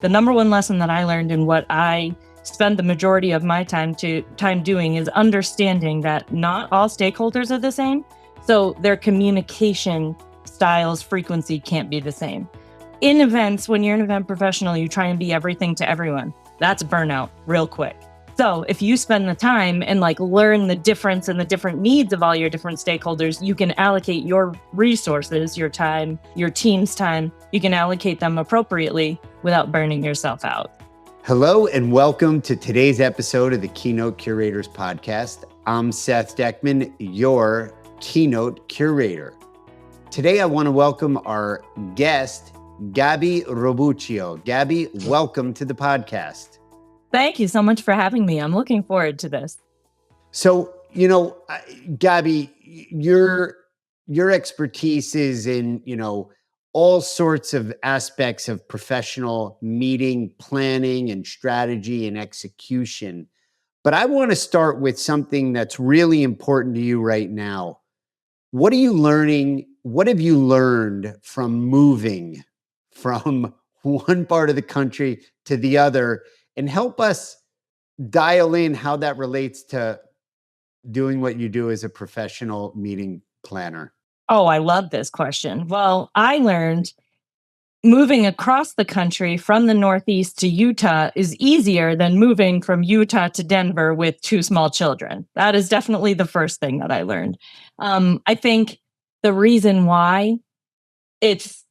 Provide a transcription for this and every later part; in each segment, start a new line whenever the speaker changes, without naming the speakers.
The number one lesson that I learned and what I spend the majority of my time doing is understanding that not all stakeholders are the same. So their communication styles, frequency can't be the same. In events, when you're an event professional, you try and be everything to everyone. That's burnout real quick. So if you spend the time and learn the difference and the different needs of all your different stakeholders, you can allocate your resources, your time, your team's time. You can allocate them appropriately without burning yourself out.
Hello and welcome to today's episode of the Keynote Curators Podcast. I'm Seth Deckman, your Keynote Curator. Today I want to welcome our guest, Gabby Robuccio. Gabby, welcome to the podcast.
Thank you so much for having me. I'm looking forward to this.
So, Gabby, your expertise is in, all sorts of aspects of professional meeting planning and strategy and execution. But I want to start with something that's really important to you right now. What are you learning? What have you learned from moving from one part of the country to the other? And help us dial in how that relates to doing what you do as a professional meeting planner.
Oh, I love this question. Well, I learned moving across the country from the Northeast to Utah is easier than moving from Utah to Denver with two small children. That is definitely the first thing that I learned. I think the reason why it's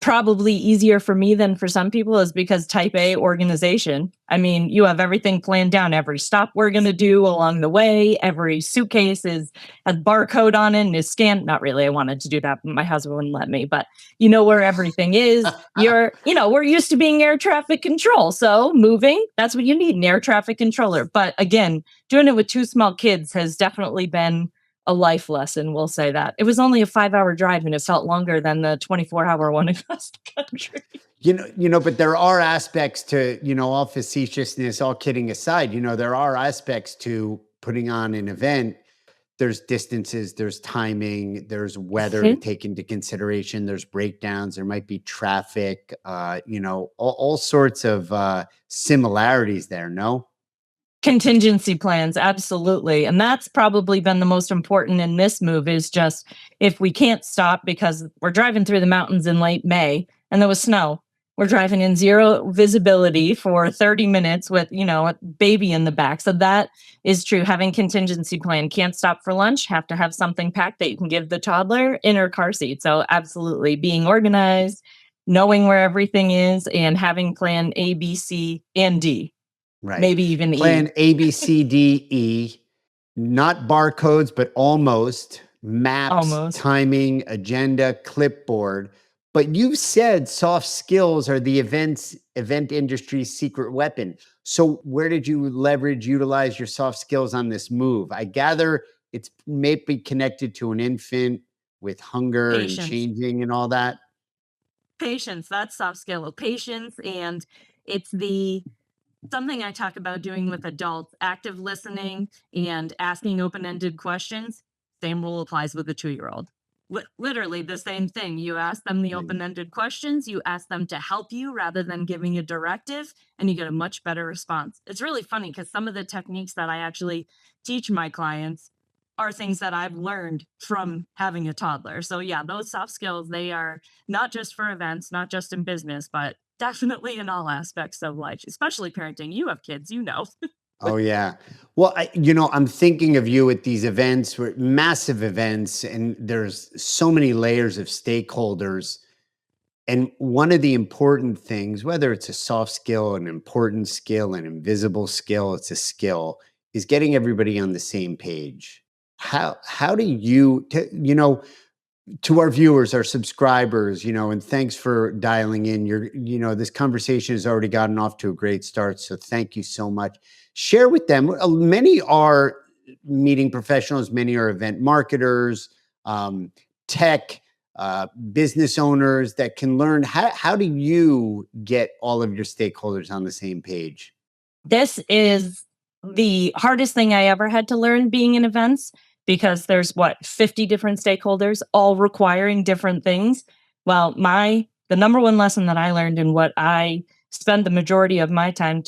probably easier for me than for some people is because type A organization. I mean, you have everything planned down, every stop we're going to do along the way, every suitcase has barcode on it and is scanned. Not really. I wanted to do that, but my husband wouldn't let me, but you know where everything is. We're used to being air traffic control. So moving, that's what you need, an air traffic controller. But again, doing it with two small kids has definitely been a life lesson, we'll say that. It was only a 5-hour drive and it felt longer than the 24-hour one across the country.
But there are aspects to, all facetiousness, all kidding aside, there are aspects to putting on an event. There's distances, there's timing, there's weather to take into consideration, there's breakdowns, there might be traffic, all sorts of similarities there, no?
Contingency plans, absolutely. And that's probably been the most important in this move is just if we can't stop because we're driving through the mountains in late May and there was snow, we're driving in zero visibility for 30 minutes with, a baby in the back. So that is true. Having contingency plan, can't stop for lunch, have to have something packed that you can give the toddler in her car seat. So absolutely being organized, knowing where everything is and having plan A, B, C, and D.
Right.
Maybe even
plan A, B, C, D, E, not barcodes, but almost maps, timing, agenda, clipboard. But you've said soft skills are the event industry's secret weapon. So where did you utilize your soft skills on this move? I gather it's maybe connected to an infant with hunger and changing and all that.
Patience, that's soft skill. Patience, and it's something I talk about doing with adults, active listening and asking open-ended questions. Same rule applies with a 2-year-old. Literally the same thing. You ask them the open-ended questions, you ask them to help you rather than giving a directive, and you get a much better response. It's really funny because some of the techniques that I actually teach my clients are things that I've learned from having a toddler. So yeah, those soft skills, they are not just for events, not just in business, but definitely in all aspects of life, especially parenting. You have kids,
Oh, yeah. Well, I'm thinking of you at these events, massive events, and there's so many layers of stakeholders. And one of the important things, whether it's a soft skill, an important skill, an invisible skill, it's a skill, is getting everybody on the same page. How do you, to our viewers, our subscribers, and thanks for dialing in. This conversation has already gotten off to a great start. So thank you so much. Share with them. Many are meeting professionals, many are event marketers, tech, business owners that can learn. How do you get all of your stakeholders on the same page?
This is the hardest thing I ever had to learn being in events. Because there's 50 different stakeholders all requiring different things. Well, the number one lesson that I learned and what I spend the majority of my time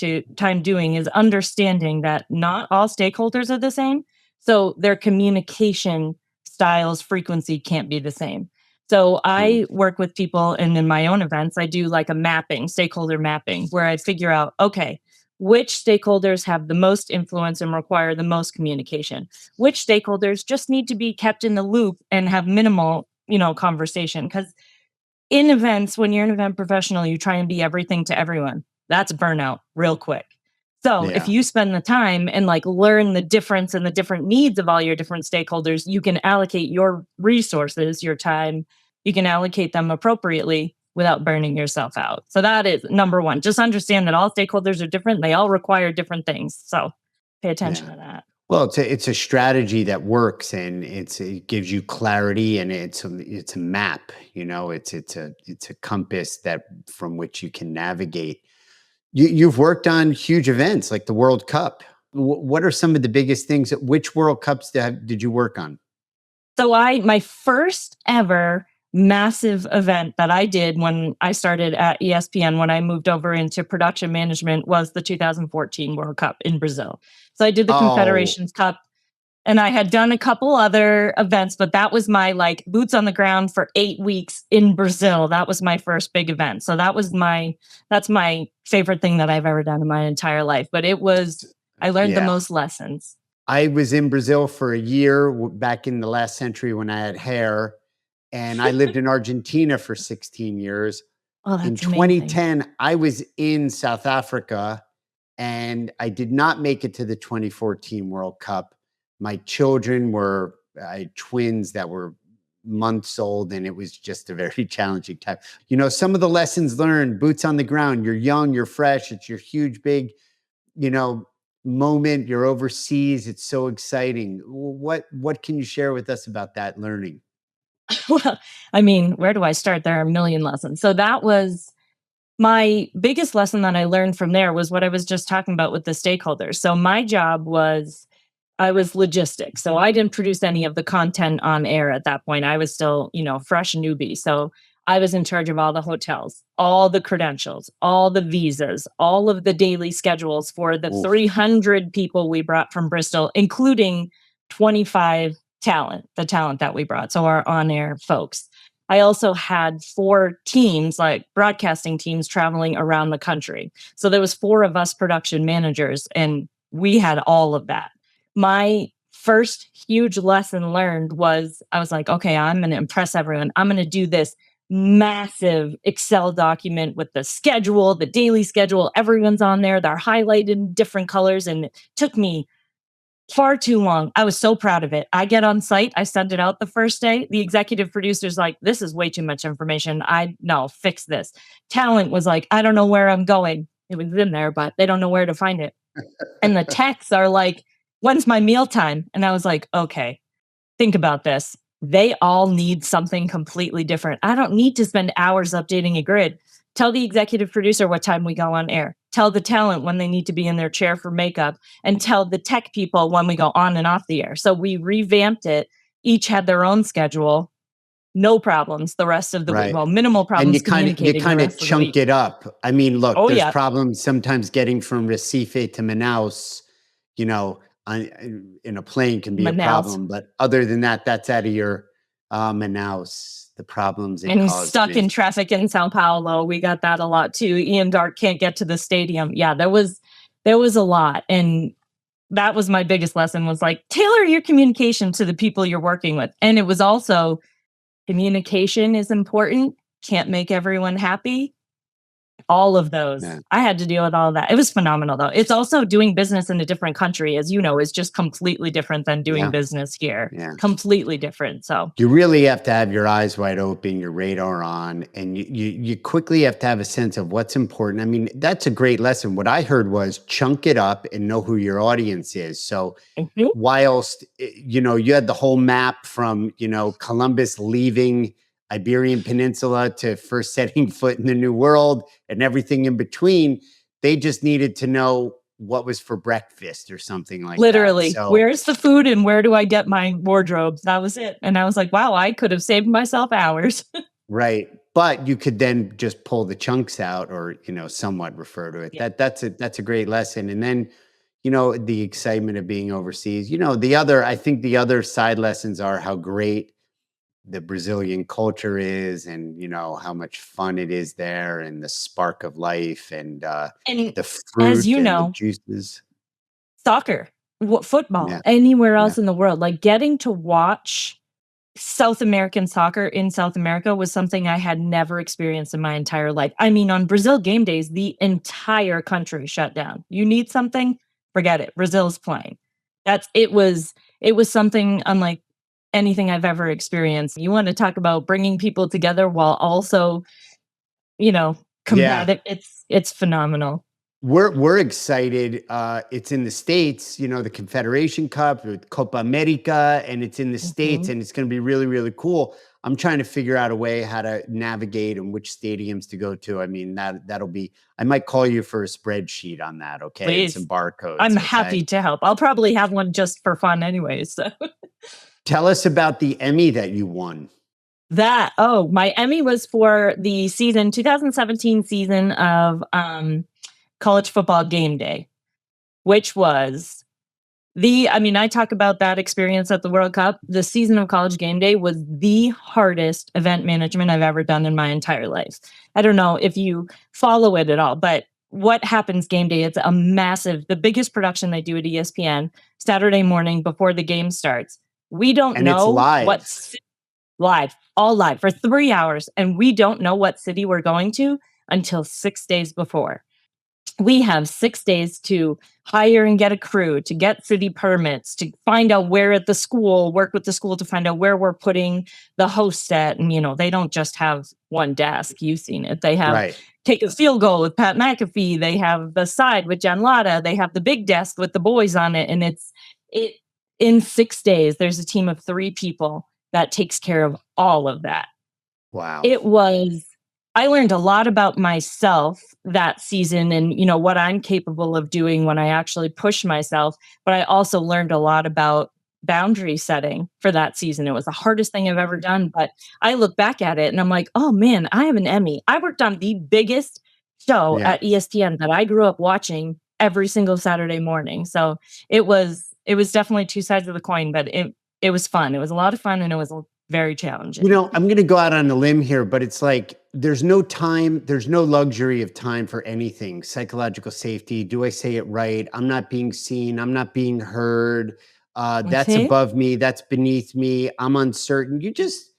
doing is understanding that not all stakeholders are the same. So their communication styles, frequency can't be the same. So
Mm,
I work with people, and in my own events, I do like a mapping, stakeholder mapping, where I figure out, okay, which stakeholders have the most influence and require the most communication, which stakeholders just need to be kept in the loop and have minimal, conversation. Because in events, when you're an event professional, you try and be everything to everyone. That's burnout real quick. So if
yeah.
you spend the time and like learn the difference and the different needs of all your different stakeholders, you can allocate your resources, your time, you can allocate them appropriately without burning yourself out. So that is number one. Just understand that all stakeholders are different. They all require different things. So pay attention
Yeah.
to that.
Well, it's a strategy that works, and it gives you clarity, and it's a map. It's a compass that from which you can navigate. You've worked on huge events like the World Cup. What are some of the biggest things? Which World Cups did you work on?
So my first ever massive event that I did when I started at ESPN, when I moved over into production management, was the 2014 World Cup in Brazil. So I did the
Oh,
Confederations Cup, and I had done a couple other events, but that was my like boots on the ground for 8 weeks in Brazil. That was my first big event. So that's my favorite thing that I've ever done in my entire life. But I learned the
yeah.
most lessons.
I was in Brazil for a year back in the last century when I had hair, and I lived in Argentina for 16 years.
Oh,
In
that's amazing.
2010, I was in South Africa, and I did not make it to the 2014 World Cup. My children were I had twins that were months old, and it was just a very challenging time. Some of the lessons learned: boots on the ground. You're young, you're fresh. It's your huge, big, you know, moment. You're overseas. It's so exciting. What can you share with us about that learning?
Well, I mean, where do I start? There are a million lessons. So that was my biggest lesson that I learned from there was what I was just talking about with the stakeholders. So my job was I was logistics. So I didn't produce any of the content on air at that point. I was still, fresh newbie. So I was in charge of all the hotels, all the credentials, all the visas, all of the daily schedules for the
Oof.
300 people we brought from Bristol, including 25 the talent that we brought. So our on air folks. I also had four teams, like broadcasting teams, traveling around the country. So there was four of us production managers, and we had all of that. My first huge lesson learned was I was like, okay, I'm going to impress everyone. I'm going to do this massive Excel document with the schedule, the daily schedule. Everyone's on there. They're highlighted in different colors. And it took me far too long. I was so proud of it. I get on site, I send it out the first day. The executive producer's like, this is way too much information. No, fix this. Talent was like, I don't know where I'm going. It was in there, but they don't know where to find it. And the texts are like, when's my meal time? And I was like, okay, think about this. They all need something completely different. I don't need to spend hours updating a grid. Tell the executive producer what time we go on air. Tell the talent when they need to be in their chair for makeup, and tell the tech people when we go on and off the air. So we revamped it. Each had their own schedule. No problems the rest of the week.
Right.
Well, minimal
And you
problems
kind of you
communicating the
kind of
rest of the
chunk
week.
it up. I mean, look,
Oh,
there's
yeah.
problems sometimes getting from Recife to Manaus, you know, in a plane can be a
Manaus.
problem. But other than that, that's out of your Manaus, the problems it
And
caused
stuck in
me.
traffic in Sao Paulo. We got that a lot too. Ian Dark can't get to the stadium. Yeah, there was a lot. And that was my biggest lesson was like tailor your communication to the people you're working with. And it was also communication is important. Can't make everyone happy. All of those.
Yeah.
I had to deal with all of that. It was phenomenal though. It's also doing business in a different country, as you know, is just completely different than doing
Yeah.
business here.
Yeah.
Completely different. So
You really have to have your eyes wide open, your radar on, and you quickly have to have a sense of what's important. I mean, that's a great lesson. What I heard was chunk it up and know who your audience is. So
mhm.
whilst you had the whole map from Columbus leaving Iberian Peninsula to first setting foot in the New World and everything in between, they just needed to know what was for breakfast or something like that.
Literally,
So
where's the food and where do I get my wardrobes? That was it. And I was like, wow, I could have saved myself hours.
Right. But you could then just pull the chunks out or, somewhat refer to it.
Yeah.
That's a great lesson. And then, the excitement of being overseas. I think the other side lessons are how great the Brazilian culture is and, how much fun it is there and the spark of life and
And
the
as
fruit
you
and the
know,
juices.
soccer, football,
Yeah.
anywhere
Yeah.
else in the world, like getting to watch South American soccer in South America was something I had never experienced in my entire life. I mean, on Brazil game days, the entire country shut down. You need something, forget it. Brazil's playing. It was something unlike anything I've ever experienced. You want to talk about bringing people together while also, you know,
Yeah.
combative. It's phenomenal.
We're excited. It's in the States, the Confederation Cup with Copa America, and it's in the States,
Mhm.
and it's going to be really, really cool. I'm trying to figure out a way how to navigate and which stadiums to go to. I mean, that'll be. I might call you for a spreadsheet on that, okay, and some
Please. I'm
barcodes, okay.
happy to help. I'll probably have one just for fun anyways. So.
Tell us about the Emmy that you won.
My Emmy was for the 2017 season of College Football Game Day, which was I talk about that experience at the World Cup. The season of College Game Day was the hardest event management I've ever done in my entire life. I don't know if you follow it at all, but what happens game day? It's the biggest production they do at ESPN Saturday morning before the game starts. We don't
And it's
know
live.
live, all live for 3 hours. And we don't know what city we're going to until 6 days before. We have 6 days to hire and get a crew, to get city permits, to find out where at the school, work with the school to find out where we're putting the host at. And, they don't just have one desk. You've seen it. They have
Right.
Take a Field Goal with Pat McAfee. They have the side with Jen Latta. They have the big desk with the boys on it. And it in 6 days, there's a team of 3 people that takes care of all of that.
Wow.
It was I learned a lot about myself that season and, what I'm capable of doing when I actually push myself, but I also learned a lot about boundary setting for that season. It was the hardest thing I've ever done, but I look back at it and I'm like, "Oh man, I have an Emmy." I worked on the biggest show
Yeah.
at ESPN that I grew up watching every single Saturday morning. So, it was definitely two sides of the coin, but it was fun. It was a lot of fun and it was very challenging.
I'm going to go out on a limb here, but it's like there's no time, there's no luxury of time for anything. Psychological safety. Do I say it right? I'm not being seen. I'm not being heard. That's
Okay?
above me. That's beneath me. I'm uncertain. You just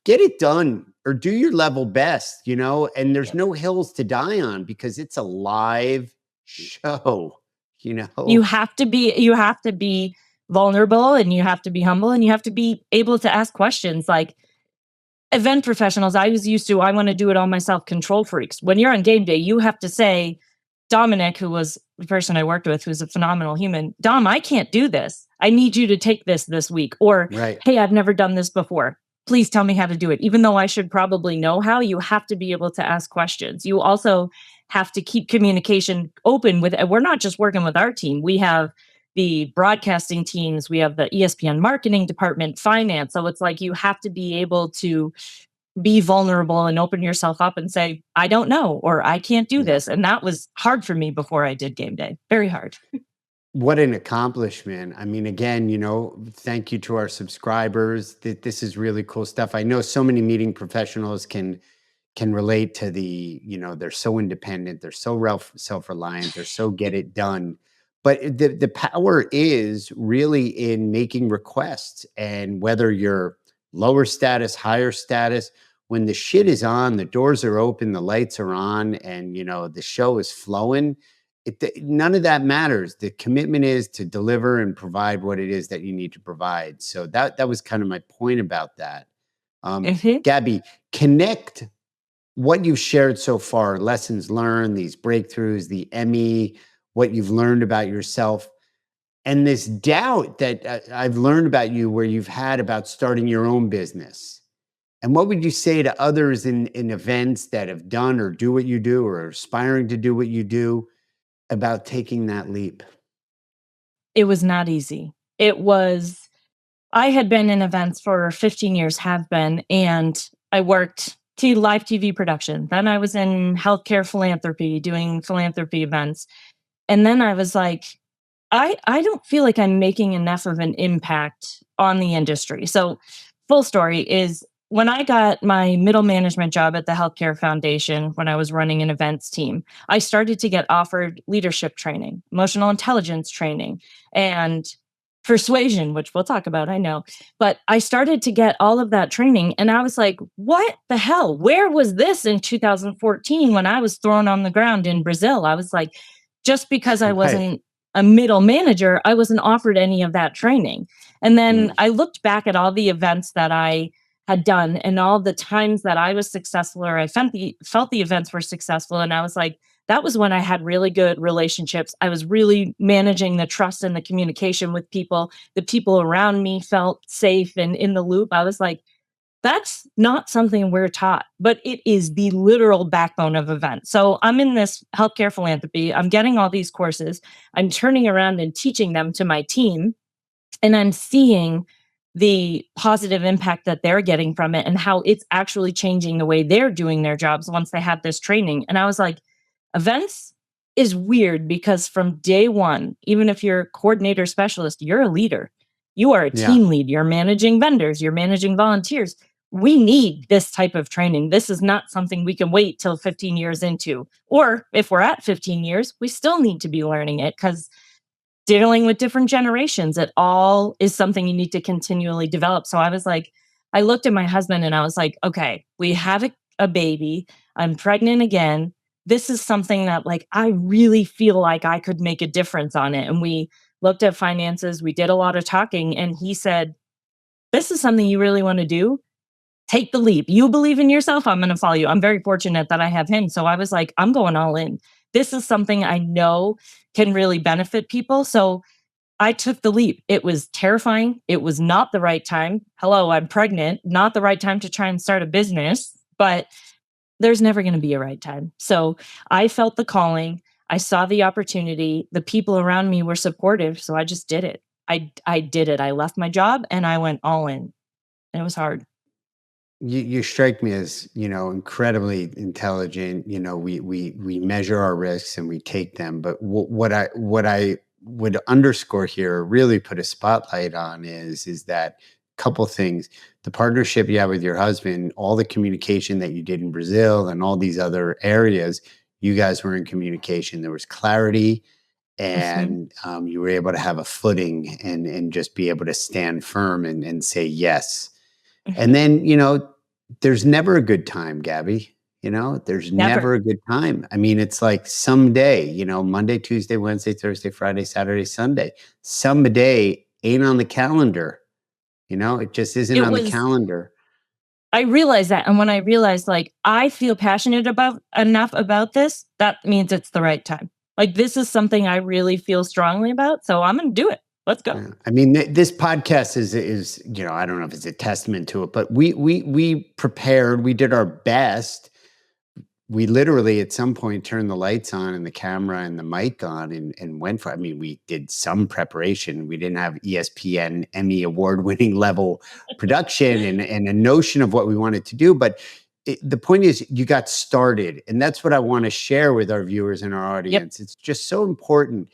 get it done or do your level best, and there's no hills to die on because it's a live show, you
You
know?
have to be vulnerable and you have to be humble and you have to be able to ask questions like event professionals. I want to do it all myself, control freaks. When you're on game day, you have to say, Dominic, who was the person I worked with, who's a phenomenal human, Dom, I can't do this. I need you to take this week. Or,
Right.
hey, I've never done this before. Please tell me how to do it. Even though I should probably know how, you have to be able to ask questions. You also have to keep communication open we're not just working with our team. We have the broadcasting teams, we have the ESPN marketing department, finance. So it's like you have to be able to be vulnerable and open yourself up and say, I don't know, or I can't do
Yeah.
this. And that was hard for me before I did game day. Very hard.
What an accomplishment. I mean, again, thank you to our subscribers. This is really cool stuff. I know so many meeting professionals can relate to they're so independent, they're so self-reliant, they're so get it done. But the power is really in making requests and whether you're lower status, higher status, when the shit is on, the doors are open, the lights are on, and the show is flowing. None of that matters. The commitment is to deliver and provide what it is that you need to provide. So that was kind of my point about that.
Mhm.
Gabby, connect what you've shared so far, lessons learned, these breakthroughs, the Emmy, what you've learned about yourself, and this doubt that I've learned about you where you've had about starting your own business. And what would you say to others in events that have done or do what you do or are aspiring to do what you do about taking that leap?
It was not easy. I had been in events for 15 years, have been, and I worked live TV production. Then I was in healthcare philanthropy, doing philanthropy events. And then I was like, I don't feel like I'm making enough of an impact on the industry. So, full story is when I got my middle management job at the Healthcare Foundation, when I was running an events team, I started to get offered leadership training, emotional intelligence training, and persuasion, which we'll talk about, I know. But I started to get all of that training, and I was like, what the hell? Where was this in 2014 when I was thrown on the ground in Brazil? I was like, just because I
Right.
wasn't a middle manager, I wasn't offered any of that training. And then
Mm.
I looked back at all the events that I had done and all the times that I was successful or I felt the events were successful. And I was like, that was when I had really good relationships. I was really managing the trust and the communication with people. The people around me felt safe and in the loop. I was like, that's not something we're taught, but it is the literal backbone of events. So I'm in this healthcare philanthropy. I'm getting all these courses. I'm turning around and teaching them to my team, and I'm seeing the positive impact that they're getting from it and how it's actually changing the way they're doing their jobs once they have this training. And I was like, events is weird because from day one, even if you're a coordinator specialist, you're a leader. You are a
Yeah.
team lead. You're managing vendors, you're managing volunteers. We need this type of training. This is not something we can wait till 15 years into. Or if we're at 15 years, we still need to be learning it because dealing with different generations, it all is something you need to continually develop. So I was like, I looked at my husband and I was like, okay, we have a baby. I'm pregnant again. This is something that like I really feel like I could make a difference on it. And we looked at finances, we did a lot of talking, and he said, this is something you really want to do. Take the leap. You believe in yourself, I'm going to follow you. I'm very fortunate that I have him. So I was like, I'm going all in. This is something I know can really benefit people. So I took the leap. It was terrifying. It was not the right time. Hello, I'm pregnant. Not the right time to try and start a business, but there's never going to be a right time. So I felt the calling. I saw the opportunity. The people around me were supportive. So I just did it. I did it. I left my job and I went all in. And it was hard.
You strike me as, incredibly intelligent. We measure our risks and we take them. But what I would underscore here, or really put a spotlight on, is that couple things: the partnership you have with your husband, all the communication that you did in Brazil, and all these other areas. You guys were in communication. There was clarity,
Mhm,
and you were able to have a footing and just be able to stand firm and say yes. And
mhm.
then, there's never a good time, Gabby. There's
Never.
never a good time. I mean, it's like someday, Monday, Tuesday, Wednesday, Thursday, Friday, Saturday, Sunday. Someday ain't on the calendar. It just isn't
It
on the
was
calendar.
I realized that, and when I realized, like, I feel passionate about enough about this, that means it's the right time. Like, this is something I really feel strongly about, so I'm gonna do it. Let's go.
Yeah. I mean, this podcast is I don't know if it's a testament to it, but we prepared. We did our best. We literally at some point turned the lights on and the camera and the mic on and went for. I mean, we did some preparation. We didn't have ESPN Emmy award winning level production and a notion of what we wanted to do, but the point is you got started, and that's what I want to share with our viewers and our
Yep.
audience. It's just so important.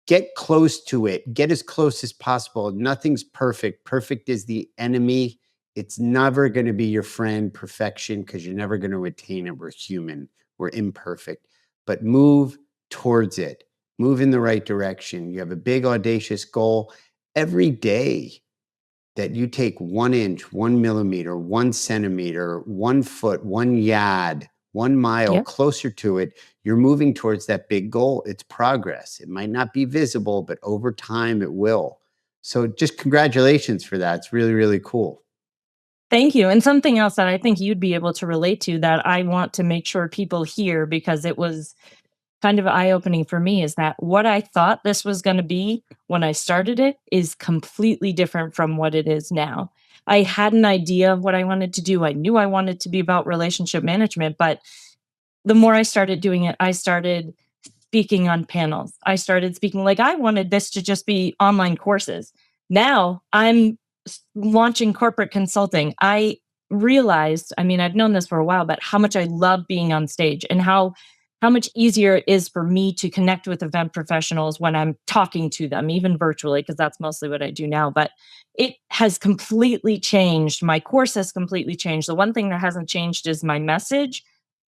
Get close to it. Get as close as possible. Nothing's perfect. Perfect is the enemy. It's never going to be your friend, perfection, because you're never going to attain it. We're human, we're imperfect, but move towards it. Move in the right direction. You have a big, audacious goal. Every day that you take 1 inch, 1 millimeter, 1 centimeter, 1 foot, 1 yard, 1 mile
Yep.
closer to it, you're moving towards that big goal. It's progress. It might not be visible, but over time it will. So just congratulations for that. It's really, really cool.
Thank you, and something else that I think you'd be able to relate to that I want to make sure people hear because it was kind of eye-opening for me is that what I thought this was gonna be when I started it is completely different from what it is now. I had an idea of what I wanted to do. I knew I wanted to be about relationship management, but the more I started doing it, I started speaking on panels. I started speaking like I wanted this to just be online courses. Now I'm launching corporate consulting. I realized, I mean, I've known this for a while, but how much I love being on stage and how much easier it is for me to connect with event professionals when I'm talking to them, even virtually, because that's mostly what I do now. But it has completely changed. My course has completely changed. The one thing that hasn't changed is my message,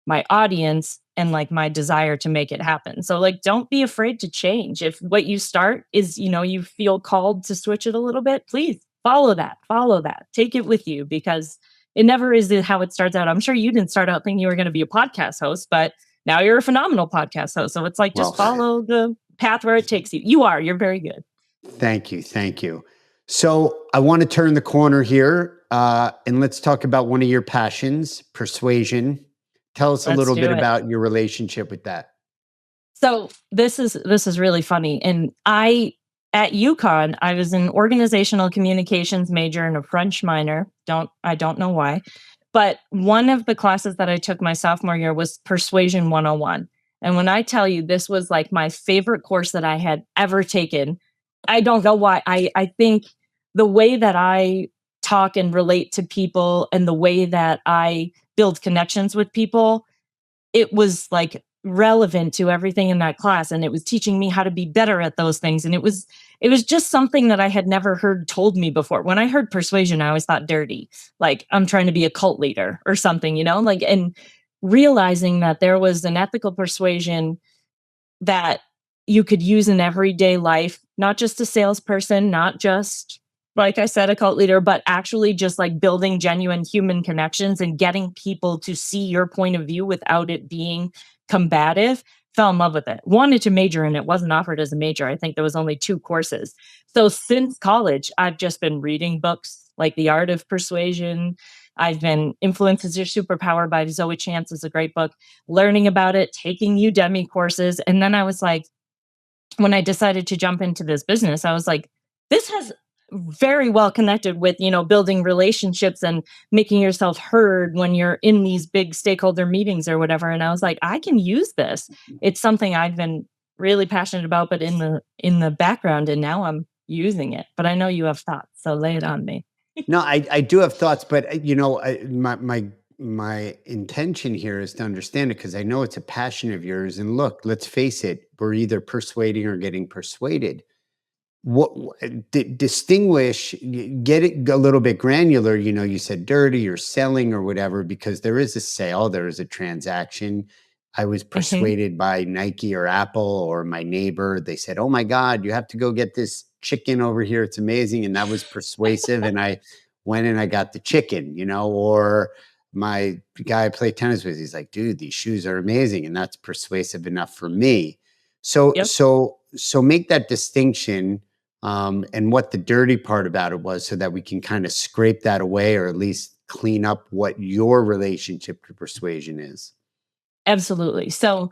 my audience, and like my desire to make it happen. So like don't be afraid to change. If what you start is, you feel called to switch it a little bit, please follow that. Follow that. Take it with you because it never is how it starts out. I'm sure you didn't start out thinking you were going to be a podcast host, but now you're a phenomenal podcast host. So it's like just
Well,
follow the path where it takes you. You're very good.
thank you. Thank you. So I want to turn the corner here and let's talk about one of your passions, persuasion. Tell us a
Let's
little
do
bit
it.
about your relationship with that.
So this is really funny. And I at UConn, I was an organizational communications major and a French minor. I don't know why. But one of the classes that I took my sophomore year was Persuasion 101. And when I tell you this was like my favorite course that I had ever taken, I don't know why. I think the way that I talk and relate to people and the way that I build connections with people, it was like relevant to everything in that class, and it was teaching me how to be better at those things, and it was just something that I had never heard told me before. When I heard persuasion, I always thought dirty, like I'm trying to be a cult leader or something, like. And realizing that there was an ethical persuasion that you could use in everyday life, not just a salesperson, not just, like I said, a cult leader, but actually just like building genuine human connections and getting people to see your point of view without it being combative. Fell in love with it. Wanted to major in it, wasn't offered as a major. I think there was only two courses. So since college, I've just been reading books like The Art of Persuasion. I've been Influence is Your Superpower by Zoe Chance is a great book, learning about it, taking Udemy courses. And then I was like, when I decided to jump into this business, I was like, this has very well connected with, building relationships and making yourself heard when you're in these big stakeholder meetings or whatever. And I was like, I can use this. It's something I've been really passionate about, but in the background, and now I'm using it. But I know you have thoughts, so lay it on me.
No, I do have thoughts, but my intention here is to understand it because I know it's a passion of yours. And look, let's face it, we're either persuading or getting persuaded. Distinguish, get it a little bit granular. You said dirty or selling or whatever, because there is a sale, there is a transaction. I was
Mhm.
persuaded by Nike or Apple or my neighbor. They said, "Oh my God, you have to go get this chicken over here. It's amazing." And that was persuasive. And I went and I got the chicken, or my guy I play tennis with, he's like, "Dude, these shoes are amazing." And that's persuasive enough for me. So,
Yep.
so, so make that distinction and what the dirty part about it was so that we can kind of scrape that away or at least clean up what your relationship to persuasion is.
Absolutely. So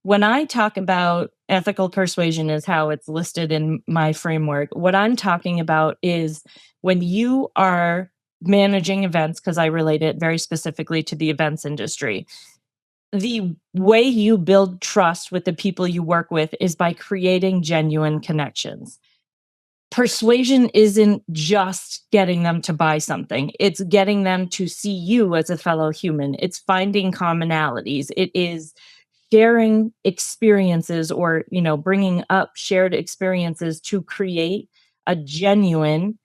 when I talk about ethical persuasion is how it's listed in my framework, what I'm talking about is when you are managing events, because I relate it very specifically to the events industry. The way you build trust with the people you work with is by creating genuine connections. Persuasion isn't just getting them to buy something, it's getting them to see you as a fellow human. It's finding commonalities. It is sharing experiences or, bringing up shared experiences to create a genuine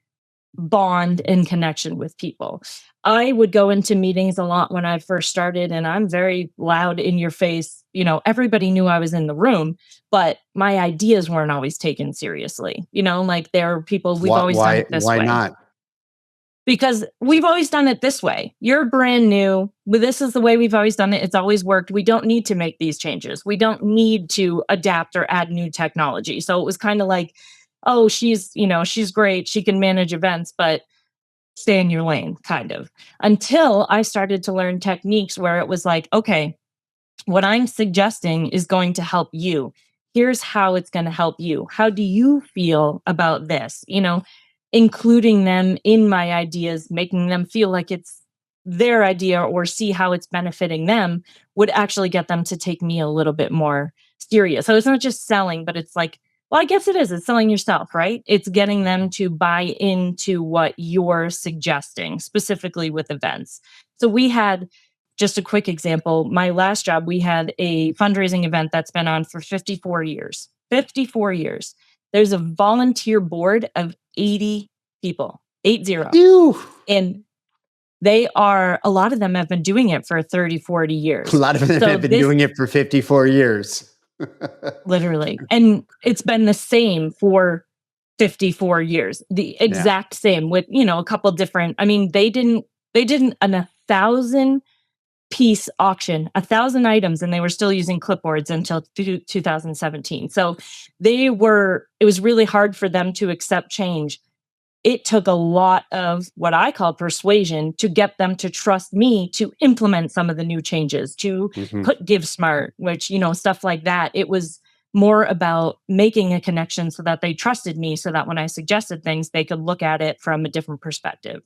bond and connection with people. I would go into meetings a lot when I first started, and I'm very loud in your face. Everybody knew I was in the room, but my ideas weren't always taken seriously. Like there are people, we've
Why
always done
why
it this
why
way
not?
because we've always done it this way. You're brand new. But this is the way we've always done it. It's always worked. We don't need to make these changes. We don't need to adapt or add new technology. So it was kind of like, oh, she's great. She can manage events, but stay in your lane, kind of. Until I started to learn techniques where it was like, okay, what I'm suggesting is going to help you. Here's how it's going to help you. How do you feel about this? Including them in my ideas, making them feel like it's their idea or see how it's benefiting them would actually get them to take me a little bit more serious. So it's not just selling, but it's like, Well, I guess it is. It's selling yourself, right? It's getting them to buy into what you're suggesting, specifically with events. So we had just a quick example. My last job, we had a fundraising event that's been on for 54 years. 54 years. There's a volunteer board of 80 people, 80.
Phew.
And they are, a lot of them have been doing it for 30, 40 years.
A lot of them
So
have been
this
doing it for 54 years.
literally, and it's been the same for 54 years, the
Yeah.
exact same with, a couple different, I mean, they did an 1,000 piece auction, 1,000 items, and they were still using clipboards until 2017. So it was really hard for them to accept change. It took a lot of what I call persuasion to get them to trust me to implement some of the new changes, to
Mhm.
put GiveSmart, which, stuff like that. It was more about making a connection so that they trusted me, so that when I suggested things, they could look at it from a different perspective.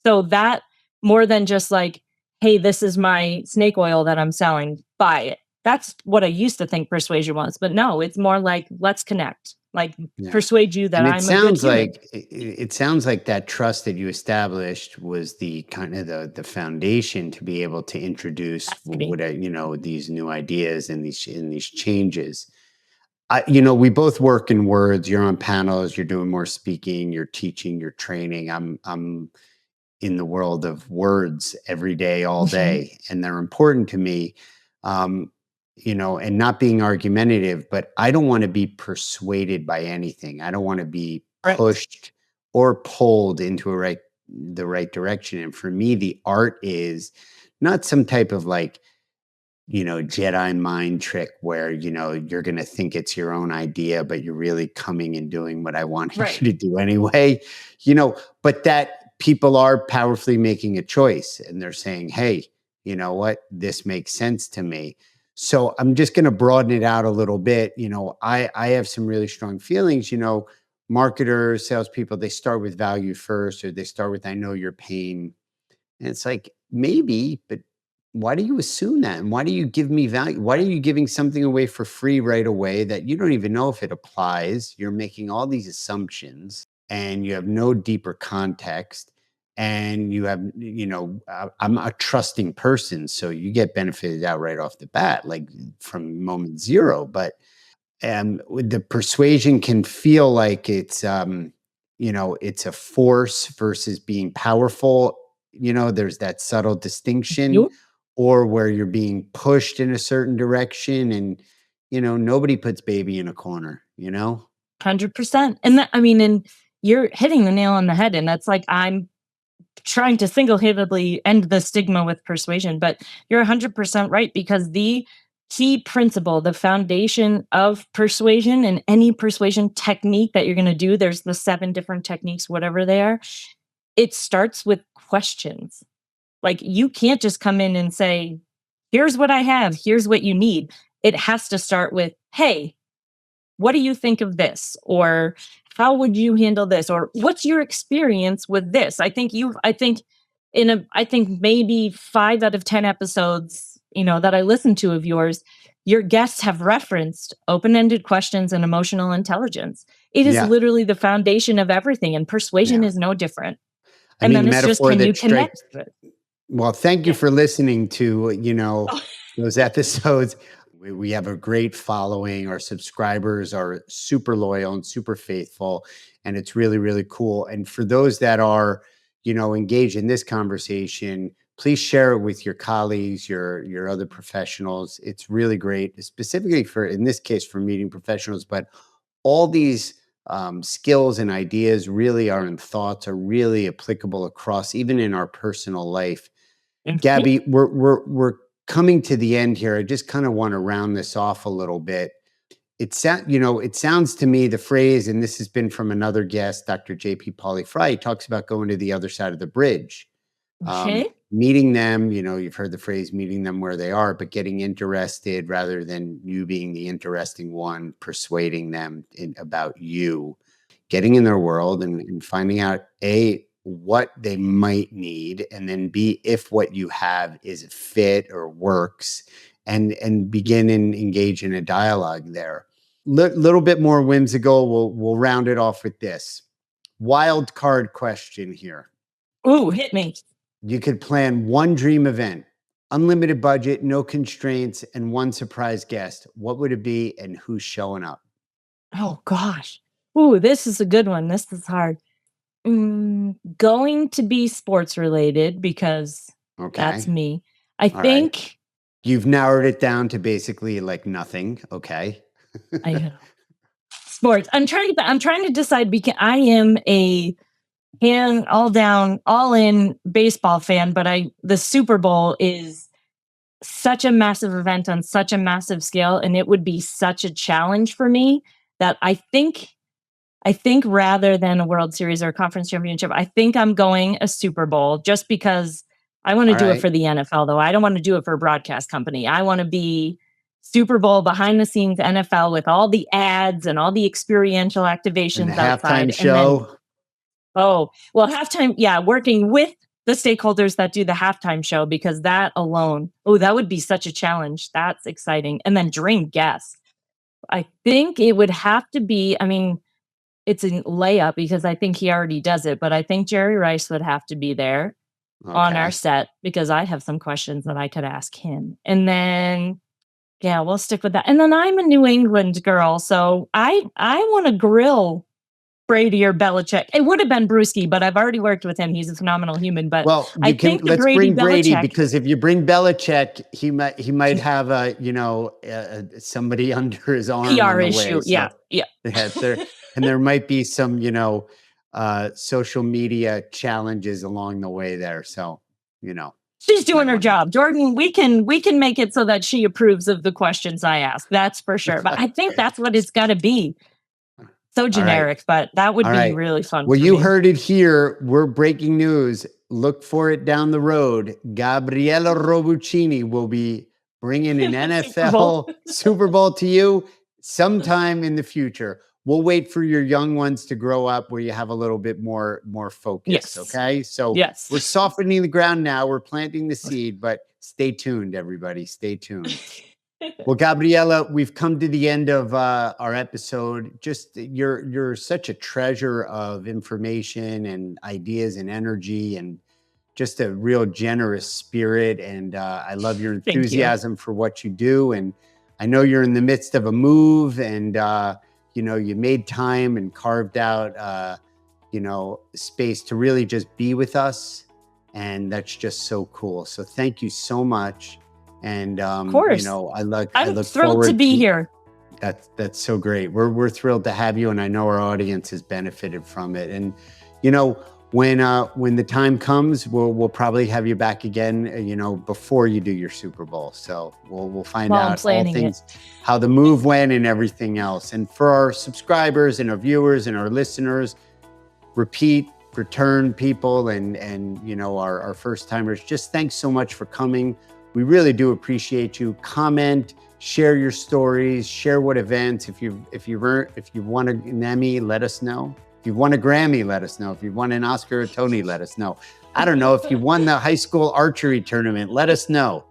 So that, more than just like, hey, this is my snake oil that I'm selling, buy it. That's what I used to think persuasion was. But no, it's more like, let's connect, like
Yeah.
persuade you that
And
I'm a good human.
it sounds like that trust that you established was the kind of the foundation to be able to introduce
Has to be.
these new ideas and these changes. We both work in words. You're on panels, you're doing more speaking, you're teaching, you're training. I'm in the world of words every day, all
Mhm.
day, and they're important to me. Um, and not being argumentative, but I don't want to be persuaded by anything. I don't want to be
Right.
pushed or pulled into the right direction. And for me, the art is not some type of like, Jedi mind trick where, you're going to think it's your own idea, but you're really coming and doing what I want you
Right.
to do anyway, but that people are powerfully making a choice and they're saying, hey, you know what? This makes sense to me. So I'm just going to broaden it out a little bit. I have some really strong feelings, marketers, salespeople, they start with value first, or they start with, I know your pain. And it's like, maybe, but why do you assume that? And why do you give me value? Why are you giving something away for free right away that you don't even know if it applies? You're making all these assumptions and you have no deeper context. And you have, I'm a trusting person. So you get benefited out right off the bat, like from moment zero. But with the persuasion can feel like it's a force versus being powerful. There's that subtle distinction,
You
or where you're being pushed in a certain direction, and nobody puts baby in a corner.
100%. And that, I mean, and you're hitting the nail on the head. And that's like, I'm trying to single-handedly end the stigma with persuasion, but you're 100% right, because the key principle, the foundation of persuasion and any persuasion technique that you're going to do, there's the 7 different techniques, whatever they are. It starts with questions. Like, you can't just come in and say, here's what I have, here's what you need. It has to start with, hey, what do you think of this? Or how would you handle this? Or what's your experience with this? I think maybe 5 out of 10 episodes, that I listen to of yours, your guests have referenced open-ended questions and emotional intelligence. It is
Yeah,
literally the foundation of everything, and persuasion
yeah.
is no different.
I
And
mean,
then
the
it's just,
metaphor
can you
that
connect
strikes.
with it?
Well, thank you
Yeah.
for listening to,
Oh,
those episodes. We have a great following. Our subscribers are super loyal and super faithful, and it's really, really cool. And for those that are, engaged in this conversation, please share it with your colleagues, your other professionals. It's really great, specifically for, in this case, for meeting professionals, but all these skills and ideas really are, and thoughts are really applicable across, even in our personal life.
mhm.
Gabby, we're coming to the end here. I just kind of want to round this off a little bit. It sounds to me, the phrase, and this has been from another guest, Dr. JP Pauly Fry, he talks about going to the other side of the bridge.
Okay.
Meeting them, you've heard the phrase, meeting them where they are, but getting interested rather than you being the interesting one, persuading them about you, getting in their world, and finding out, A, what they might need, and then B, if what you have is a fit or works, and begin and engage in a dialogue there. little bit more whimsical. We'll round it off with this wild card question here.
Ooh, hit me.
You could plan one dream event, unlimited budget, no constraints, and one surprise guest. What would it be and who's showing up?
Oh gosh. Ooh, this is a good one. This is hard. Going to be sports related because that's
Okay.
me. I
All right.
think
You've narrowed it down to basically like nothing. Okay.
I sports. I'm trying to decide because I am a hand all down, all in baseball fan, but the Super Bowl is such a massive event on such a massive scale, and it would be such a challenge for me that I think rather than a World Series or a conference championship, I think I'm going a Super Bowl just because I want to
All
do it
right.
for the NFL, though. I don't want to do it for a broadcast company. I want to be Super Bowl behind the scenes NFL with all the ads and all the experiential
And the
activations
halftime
outside. And then,
show.
oh, well, halftime, yeah, working with the stakeholders that do the halftime show because that alone, oh, that would be such a challenge. That's exciting. And then dream guests. I think it would have to be, I mean, it's a layup because I think he already does it, but I think Jerry Rice would have to be there on our
Okay.
set because I have some questions that I could ask him. And then yeah, we'll stick with that. And then I'm a New England girl, so I want to grill Brady or Belichick. It would have been Brewski, but I've already worked with him. He's a phenomenal human. But
Well,
I
you can
think the
let's
Brady
bring Brady
Belichick
because if you bring Belichick, he might have a somebody under his arm on
PR
the way.
issue. Yeah,
So
yeah.
there might be some social media challenges along the way there. So
She's
might
doing her
want to.
job. Jordan, we can make it so that she approves of the questions I ask. That's for sure. But I think that's what it's got to be. So
All right.
generic, but that would
All
be
right.
really fun
Well,
for
you
me.
heard it here. We're breaking news. Look for it down the road. Gabriella Robuccini will be bringing an
Super Bowl.
NFL Super Bowl to you sometime in the future. We'll wait for your young ones to grow up where you have a little bit more focus.
Yes.
Okay. So
Yes.
we're softening the ground now. We're planting the seed, but stay tuned, everybody. Stay tuned. Well, Gabriella, we've come to the end of our episode. Just you're such a treasure of information and ideas and energy, and just a real generous spirit. And I love your
Thank you.
enthusiasm for what you do. And I know you're in the midst of a move, and you made time and carved out space to really just be with us, and that's just so cool. So thank you so much. And
Of course.
I
I'm
look
thrilled
forward
to be here.
That's so great. We're thrilled to have you, and I know our audience has benefited from it. And when the time comes, we'll probably have you back again. Before you do your Super Bowl, so we'll find
Well, I'm
out all
planning
things, how the move went, and everything else. And for our subscribers and our viewers and our listeners, return people, and our first timers, just thanks so much for coming. We really do appreciate you. Comment, share your stories, share what events. If you won an Emmy, let us know. If you won a Grammy, let us know. If you won an Oscar or Tony, let us know. I don't know. If you won the high school archery tournament, let us know.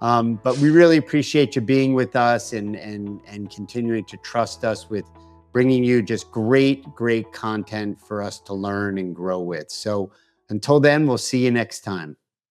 But we really appreciate you being with us and continuing to trust us with bringing you just great content for us to learn and grow with. So until then, we'll see you next time.